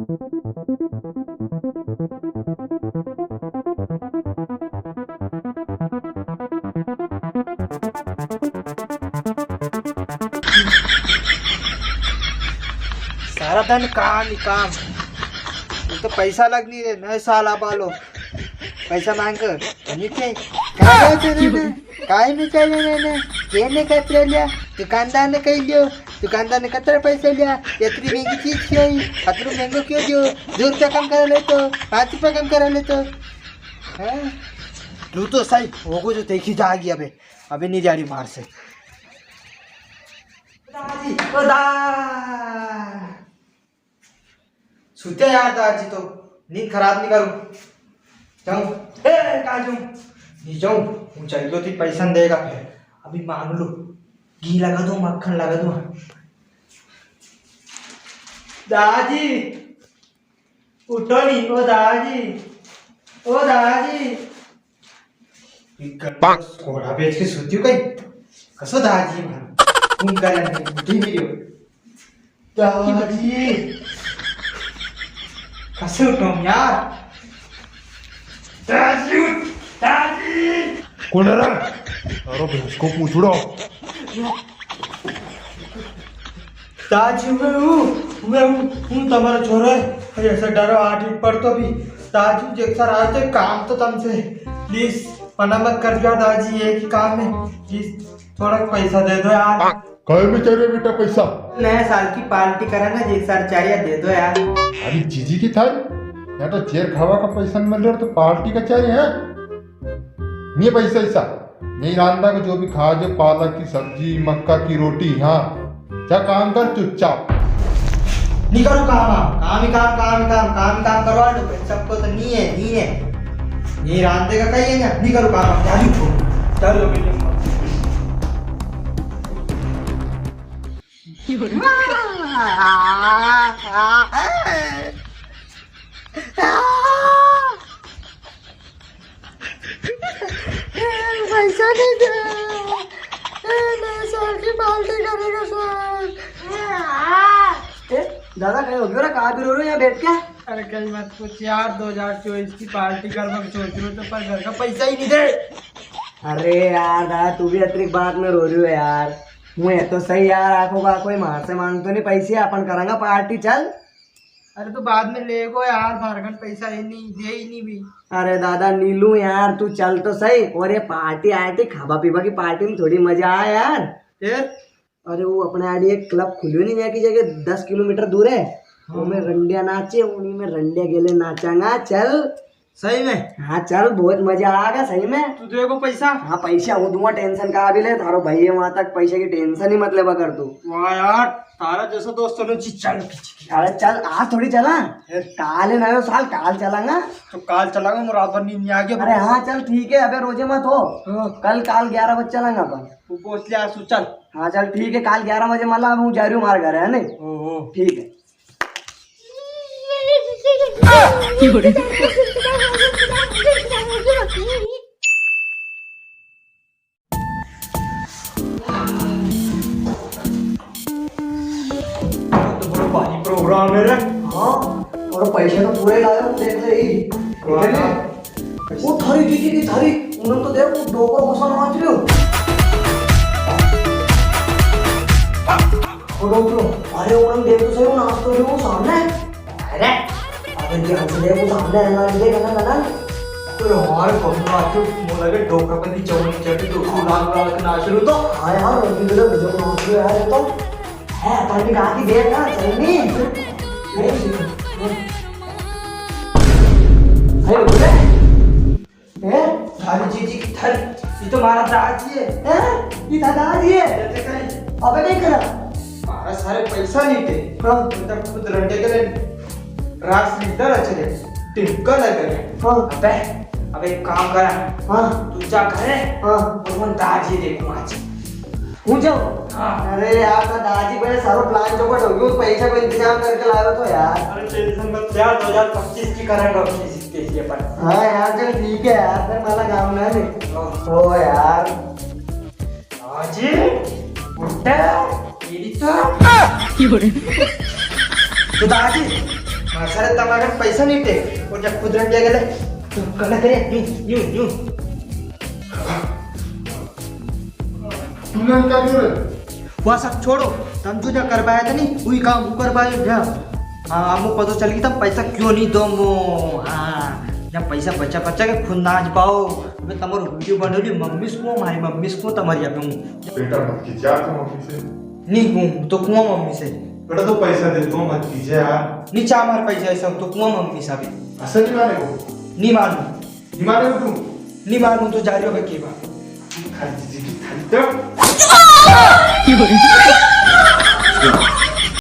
सारा दिन काम ही काम, तो पैसा लग नहीं रहे, नए साल आप आलो पैसा मांग कर काय में चाहिए केने कतरे लिया दुकानदार ने कही लियो, दुकानदार ने कतरे पैसे लिया, इतनी महंगी चीज क्यों ही, अतरू महंगो क्यों जो 2 रुपया कम करा ले तो 5 रुपया कम करा ले तो तू तो सही होगो जो देखी जाएगी। अबे नहीं जा रही बाहर से। सुते यार दादी, तो नींद खराब नहीं करूं, जाऊं कहा जाऊं, नहीं जाऊं, ऊंचाई तो थी पैसा देगा, फिर अभी मांग लो, घी लगा दो मक्खन लगा दो। दादी उठो नहीं, ओ दादी, ओ दादी, घोड़ा बेच के सोती हूँ कहीं कसो दादी तुम दादी कैसे उठाऊं यार, दादी दादी कौन है रे? अरे भैंस को पूछ उड़ो। दादी मैं हूँ तुम्हारा छोरा है, ऐसा डरो 8 पर तो भी दादी जैसा आज तक काम तो तुमसे प्लीज मना मत कर दिया दादी, एक ही काम है प्लीज थोड़ा पैसा दे दो यार। कहे में चाहिए बेटा पैसा? नए साल की पार्टी करेंगे जी, 4.5 दे दो यार। अरे जीजी की थारी या तो चेर खावा का पैसा नहीं मिल रहा तो पार्टी का चाहिए है? नहीं पैसा ऐसा नहीं रांधा को जो भी खा, जो पालक की सब्जी मक्का की रोटी, हाँ क्या काम कर चुपचाप। नहीं करो काम ही काम करवा लो, सबको तो नहीं है ये रांधे का कहीं है ना, नहीं करो काम, चलो पैसा नहीं दे, नए साल की पार्टी करेगा सर। दादा कहीं हो गया, कहाँ भी रो रहे हो यहाँ बैठ के? अरे कहीं मत कुछ यार, 2024 की पार्टी करना सोच रहे हो तो पर घर का पैसा ही नहीं दे। अरे यार दादा तू भी अतिरिक्त बात में रो रही हो यार, मैं तो सही यार, आंखों का कोई मार से मांग तो नहीं पैसे, अपन करांगा पार्टी चल। अरे तो बाद में ले गो यार, फारगन पैसा ही नहीं दे ही नहीं भी। अरे दादा नीलू यार तू चल तो सही, और ये पार्टी आर्टी खावा पीवा की पार्टी में थोड़ी मजा आया यार। फिर अरे वो अपने आड़ी एक क्लब खुली नहीं है की जगह 10 किलोमीटर दूर है, वो में रंडिया नाचे, उन्हीं में रंडिया गेले नाचांगा, चल सही में? हाँ चल बहुत मजा आएगा सही में। तू देखो पैसा? हाँ पैसा वो दूंगा, टेंशन का भी ले, थारो भाई है वहां तक, पैसे की टेंशन ही मत लेवा कर तू। वाह यार तारा जैसा दोस्त चलो चल। अरे चल आज थोड़ी चला, काल है नया साल, काल चलांगा तो काल चलांगा, मुराद भर नींद आ गया। अरे हाँ चल ठीक है, अबे रोजे मत हो, कल 11 बजे चलांगा अपन, तू पहुंच लिया चल। हाँ चल ठीक है, काल 11 बजे मतलब मैं जा रही हूँ हमारे घर है नहीं, ठीक है। प्रोग्राम है रे। हाँ और पैसे तो पूरे लाए, देख ले ही वो थारी जीजी की थारी, उन्होंने तो देख वो डोकर बसा नाच रहे हो अरे उन्होंने देख तो सही वो नाच तो वो सामने। अरे अबे ध्यान से देख वो सामने रहना देख ना तो हमारे पहुंचना तो मुझे लगे डोकर पे भी चौनी चढ़ी तो लाल के नाच रहे तो। हाँ यार उनकी तो जो नाच रहे यार तो है, पर भी गाती देख ना सही नहीं। अरे बोले थारी जीजी की थारी, ये तो हमारा दादी है, ये दादी है। अबे नहीं करा हमारा सारे पैसा नहीं थे, मतलब खुद रंडे के लिए रात लीटर चले टिमका लगे। अबे एक काम करा, तू जा करे और वो दादी देखो आज जाओ। अरे यार मैं दादी को सारा प्लान चौपट हो गया, पैसा को इंतजाम करके लाया तो यार। अरे टेंशन मत यार, 2025 की करेंगे इसके पर। हाँ यार चल ठीक है यार, फिर मला काम ना नहीं ओ यार। दादी उठे तो दादी म्हातारे तमाकडे पैसा नीटे कोणत्या कुदरंड्या गेले तू कला करे यू तुमने क्या कर रहे वह सब छोड़ो तुम जो जो करवाया था नहीं वही काम वो करवाए जा हाँ हमको पता चल गया था पैसा क्यों नहीं दो मो हाँ जब पैसा बच्चा बच्चा के खुद नाच पाओ मैं तुम्हारा वीडियो बना ली मम्मी को हमारी मम्मी को तुम्हारी अब बेटा मत कीजिए आप तुम ऑफिस से नहीं हूँ तो कुआं मम्मी से बेटा तो पैसा दे दो मत कीजिए यार नहीं चाह हमारे पैसा ऐसा तो कुआं मम्मी साहब ऐसा नहीं माने को नहीं मानू नहीं माने को तुम नहीं मानू तो जारी होगा की बात खाली जी की खाली तो